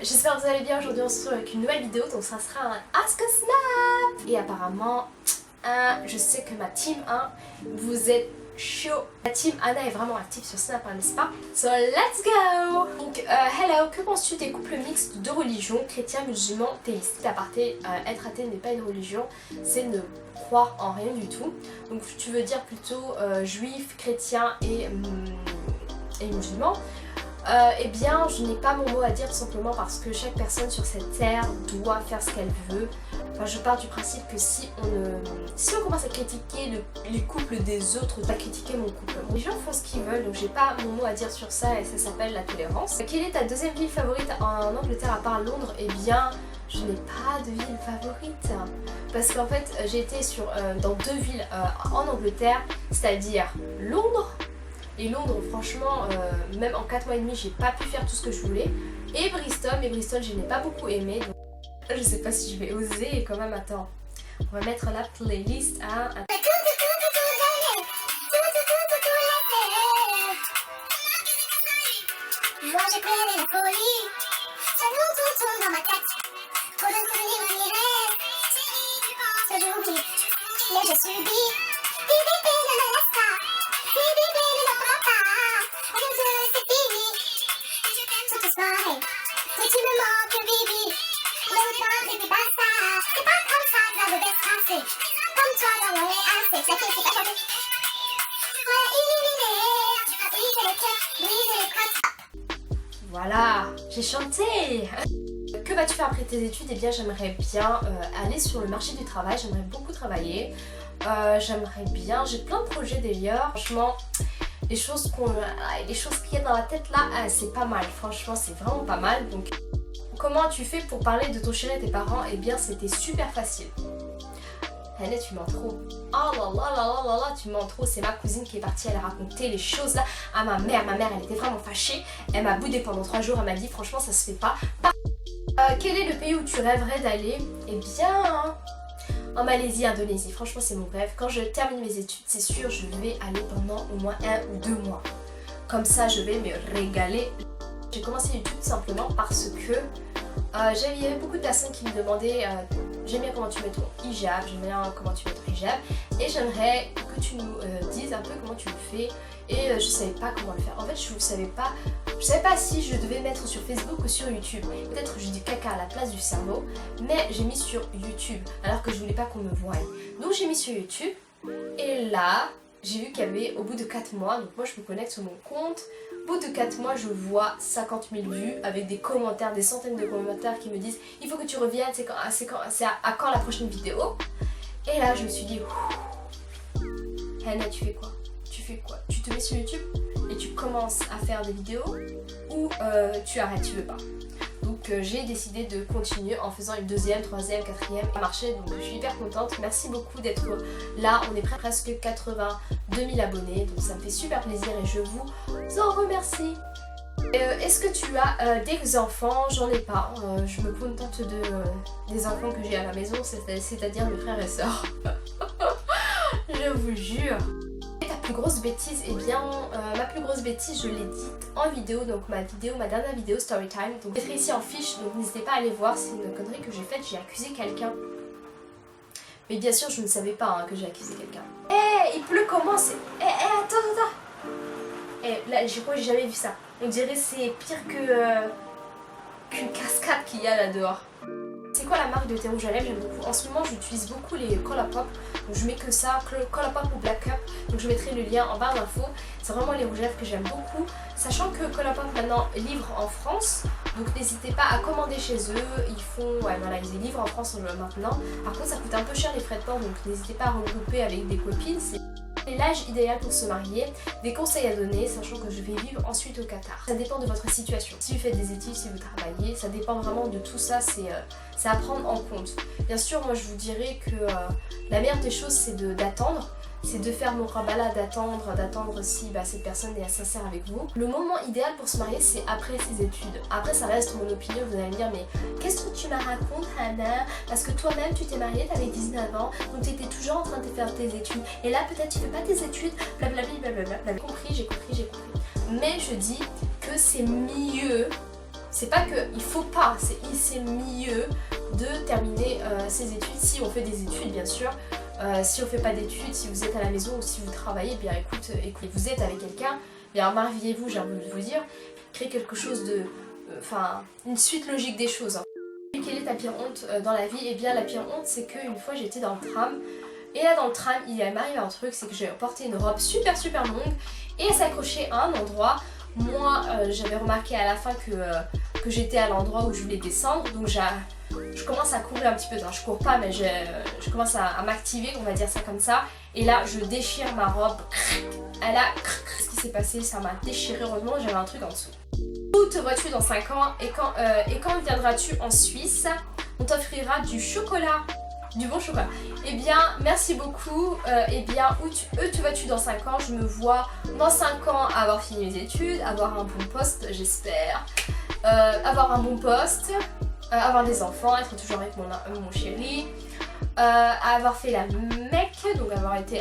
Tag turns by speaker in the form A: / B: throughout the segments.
A: j'espère que vous allez bien. Aujourd'hui on se retrouve avec une nouvelle vidéo, donc ça sera un Ask a Snap. Et apparemment, je sais que ma team 1, vous êtes chaud. La team Anna est vraiment active sur Snap, n'est-ce pas? So let's go. Donc hello, que penses-tu des couples mixtes de religion, chrétien, musulman, théiste? Aparté, être athée n'est pas une religion, c'est ne croire en rien du tout. Donc tu veux dire plutôt juif, chrétien et musulman. Eh bien, je n'ai pas mon mot à dire tout simplement parce que chaque personne sur cette terre doit faire ce qu'elle veut. Enfin, je pars du principe que si on commence à critiquer les couples des autres, pas critiquer mon couple. Les gens font ce qu'ils veulent, donc j'ai pas mon mot à dire sur ça et ça s'appelle la tolérance. Quelle est ta deuxième ville favorite en Angleterre à part Londres? Eh bien, je n'ai pas de ville favorite parce qu'en fait, j'ai été dans deux villes en Angleterre, c'est-à-dire Londres. Et Londres, franchement, même en 4 mois et demi, j'ai pas pu faire tout ce que je voulais. Et Bristol, mais Bristol, je n'ai pas beaucoup aimé. Donc, je sais pas si je vais oser. Et quand même, attends, on va mettre la playlist à...
B: Moi je connais la folie, ça nous tourne dans ma tête. Trop de souvenirs m'irrêtent. Ce jour j'oublie, mais je subis. Bébé ne me laisse pas, bébé ne me prends pas. Rien que c'est fini, je te soirée. Mais tu me manques, Bibi. Le temps n'était pas ça. C'est pas comme ça, grave d'escasser. Comme toi dans mon nez, assez. Ça qui s'est passé. Ouais, illuminé. Briser les cœurs, briser les crottes.
A: Voilà, j'ai chanté. Que vas-tu faire après tes études? Eh bien, j'aimerais bien aller sur le marché du travail. J'aimerais beaucoup travailler. J'aimerais bien, j'ai plein de projets d'ailleurs. Franchement, les choses qu'il y a dans la tête là, c'est pas mal. Franchement, c'est vraiment pas mal. Donc, comment tu fais pour parler de ton chéri à tes parents? Eh bien, c'était super facile. Hannah, tu mens trop. Oh là là là là là là, tu mens trop. C'est ma cousine qui est partie, elle a raconté les choses là à ma mère. Ma mère, elle était vraiment fâchée. Elle m'a boudé pendant 3 jours. Elle m'a dit, franchement, ça se fait pas. Quel est le pays où tu rêverais d'aller? Eh bien, en Malaisie, Indonésie. Franchement, c'est mon rêve. Quand je termine mes études, c'est sûr, je vais aller pendant au moins 1 ou 2 mois. Comme ça, je vais me régaler. J'ai commencé YouTube simplement parce que il y avait beaucoup de personnes qui me demandaient j'aime bien comment tu mets ton hijab, j'aime bien comment tu mets ton hijab et j'aimerais que tu nous dises un peu comment tu le fais et je savais pas comment le faire. En fait, je savais pas si je devais mettre sur Facebook ou sur YouTube. Peut-être je dis caca à la place du cerveau, mais j'ai mis sur YouTube alors que je voulais pas qu'on me voie. Donc j'ai mis sur YouTube et là j'ai vu qu'il y avait au bout de 4 mois, donc moi je me connecte sur mon compte. Au bout de 4 mois, je vois 50 000 vues avec des commentaires, des centaines de commentaires qui me disent il faut que tu reviennes, c'est à quand la prochaine vidéo? Et là, je me suis dit Hannah, tu fais quoi? Tu te mets sur YouTube et tu commences à faire des vidéos ou tu arrêtes, tu veux pas? Donc j'ai décidé de continuer en faisant une deuxième, troisième, quatrième à marcher. Donc je suis hyper contente. Merci beaucoup d'être là. On est presque 82 000 abonnés. Donc ça me fait super plaisir et je vous en remercie. Est-ce que tu as des enfants? J'en ai pas. Je me contente des enfants que j'ai à la maison, c'est-à-dire mes frères et sœurs. Je vous jure. Plus grosse bêtise, eh bien ma plus grosse bêtise je l'ai dite en vidéo, donc ma dernière vidéo Storytime, donc je mettrai ici en fiche, donc n'hésitez pas à aller voir, c'est une connerie que j'ai faite, j'ai accusé quelqu'un. Mais bien sûr je ne savais pas que j'ai accusé quelqu'un. Il pleut comment? Attends. Là je crois que j'ai jamais vu ça, on dirait c'est pire qu'une cascade qu'il y a là dehors. C'est quoi la marque de thé rouge à lèvres? J'aime beaucoup. En ce moment, j'utilise beaucoup les Colourpop. Donc je mets que ça, Colourpop ou Black Cup. Donc je mettrai le lien en barre d'infos. C'est vraiment les rouges à lèvres que j'aime beaucoup. Sachant que Colourpop maintenant livre en France. Donc n'hésitez pas à commander chez eux. Ils livrent en France maintenant. Par contre, ça coûte un peu cher les frais de port. Donc n'hésitez pas à regrouper avec des copines. C'est l'âge idéal pour se marier, des conseils à donner, sachant que je vais vivre ensuite au Qatar. Ça dépend de votre situation. Si vous faites des études, si vous travaillez, ça dépend vraiment de tout ça, c'est à prendre en compte. Bien sûr, moi je vous dirais que la meilleure des choses c'est d'attendre, c'est de faire mon rabala, d'attendre si cette personne est sincère avec vous. Le moment idéal pour se marier c'est après ses études. Après ça reste mon opinion, vous allez me dire mais qu'est-ce que tu me racontes Hannah? Parce que toi-même tu t'es mariée, t'avais 19 ans, donc tu étais toujours en train de faire tes études. Et là peut-être tu fais pas tes études, blablabla. J'ai compris. Mais je dis que c'est mieux c'est pas que il faut pas, c'est mieux de terminer ses études si on fait des études bien sûr. Si on fait pas d'études, si vous êtes à la maison ou si vous travaillez, eh bien écoute, vous êtes avec quelqu'un, bien mariez-vous, j'ai envie de vous dire, créez quelque chose de, une suite logique des choses. Quelle est ta pire honte dans la vie? Eh bien la pire honte c'est qu'une fois j'étais dans le tram, et là dans le tram il m'arrive un truc, c'est que j'ai porté une robe super longue et elle s'accrochait à un endroit. Moi j'avais remarqué à la fin que j'étais à l'endroit où je voulais descendre, donc je commence à courir un petit peu, non je cours pas mais je commence à m'activer, on va dire ça comme ça, et là je déchire ma robe, elle a, ce qui s'est passé, ça m'a déchiré, heureusement j'avais un truc en dessous. Où te vois-tu dans 5 ans et quand viendras-tu en Suisse? On t'offrira du chocolat, du bon chocolat. Eh bien merci beaucoup, eh bien où te vois-tu dans 5 ans? Je me vois dans 5 ans avoir fini mes études, avoir un bon poste j'espère, avoir un bon poste, avoir des enfants, être toujours avec mon chéri, avoir fait la Mecque, donc avoir été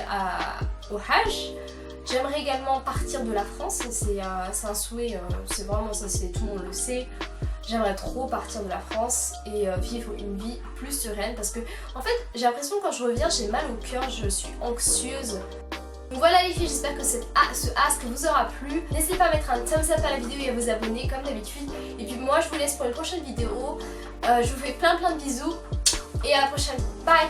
A: au Hajj. J'aimerais également partir de la France, c'est un souhait, c'est vraiment ça, tout le monde le sait. J'aimerais trop partir de la France et vivre une vie plus sereine parce que en fait j'ai l'impression quand je reviens j'ai mal au cœur, je suis anxieuse. Donc voilà les filles, j'espère que ce ask vous aura plu. N'hésitez pas à mettre un thumbs up à la vidéo et à vous abonner comme d'habitude. Et puis moi je vous laisse pour une prochaine vidéo. Je vous fais plein de bisous et à la prochaine. Bye.